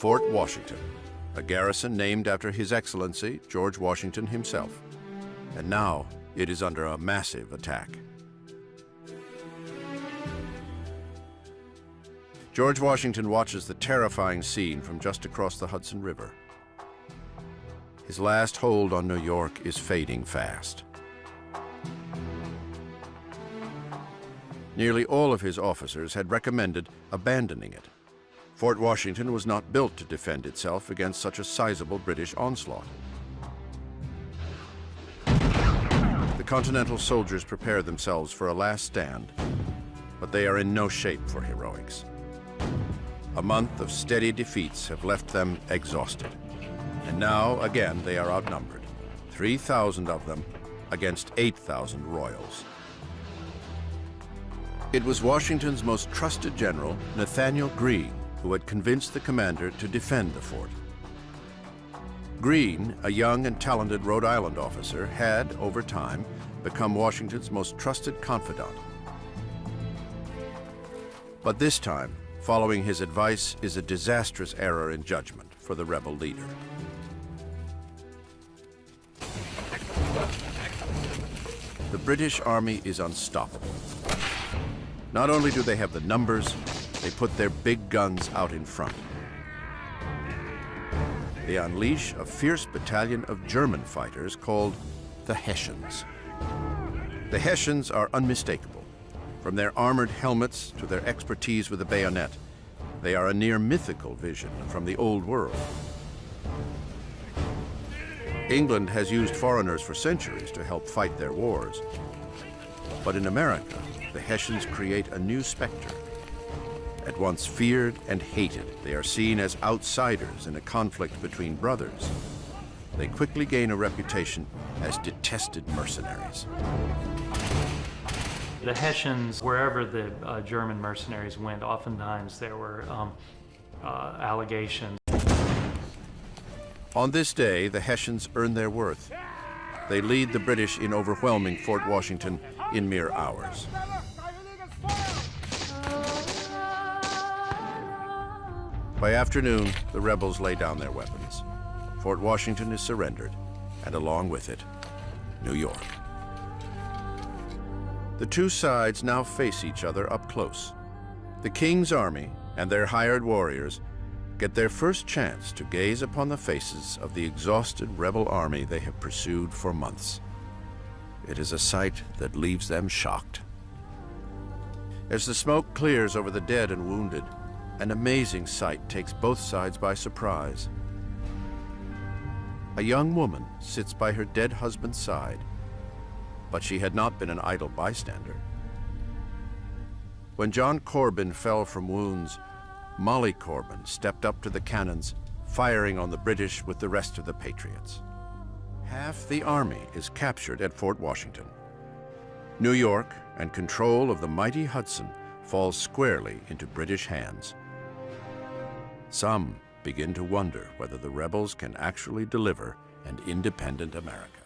Fort Washington, a garrison named after His Excellency George Washington himself. And now it is under a massive attack. George Washington watches the terrifying scene from just across the Hudson River. His last hold on New York is fading fast. Nearly all of his officers had recommended abandoning it. Fort Washington was not built to defend itself against such a sizable British onslaught. The Continental soldiers prepare themselves for a last stand, but they are in no shape for heroics. A month of steady defeats have left them exhausted. And now, again, they are outnumbered. 3,000 of them against 8,000 royals. It was Washington's most trusted general, Nathanael Greene, who had convinced the commander to defend the fort. Greene, a young and talented Rhode Island officer, had, over time, become Washington's most trusted confidant. But this time, following his advice is a disastrous error in judgment for the rebel leader. The British Army is unstoppable. Not only do they have the numbers, they put their big guns out in front. They unleash a fierce battalion of German fighters called the Hessians. The Hessians are unmistakable. From their armored helmets to their expertise with the bayonet, they are a near mythical vision from the old world. England has used foreigners for centuries to help fight their wars. But in America, the Hessians create a new specter. At once feared and hated, they are seen as outsiders in a conflict between brothers. They quickly gain a reputation as detested mercenaries. The Hessians, wherever the German mercenaries went, oftentimes there were allegations. On this day, the Hessians earn their worth. They lead the British in overwhelming Fort Washington in mere hours. By afternoon, the rebels lay down their weapons. Fort Washington is surrendered, and along with it, New York. The two sides now face each other up close. The King's army and their hired warriors get their first chance to gaze upon the faces of the exhausted rebel army they have pursued for months. It is a sight that leaves them shocked. As the smoke clears over the dead and wounded, an amazing sight takes both sides by surprise. A young woman sits by her dead husband's side, but she had not been an idle bystander. When John Corbin fell from wounds, Molly Corbin stepped up to the cannons, firing on the British with the rest of the patriots. Half the army is captured at Fort Washington. New York and control of the mighty Hudson falls squarely into British hands. Some begin to wonder whether the rebels can actually deliver an independent America.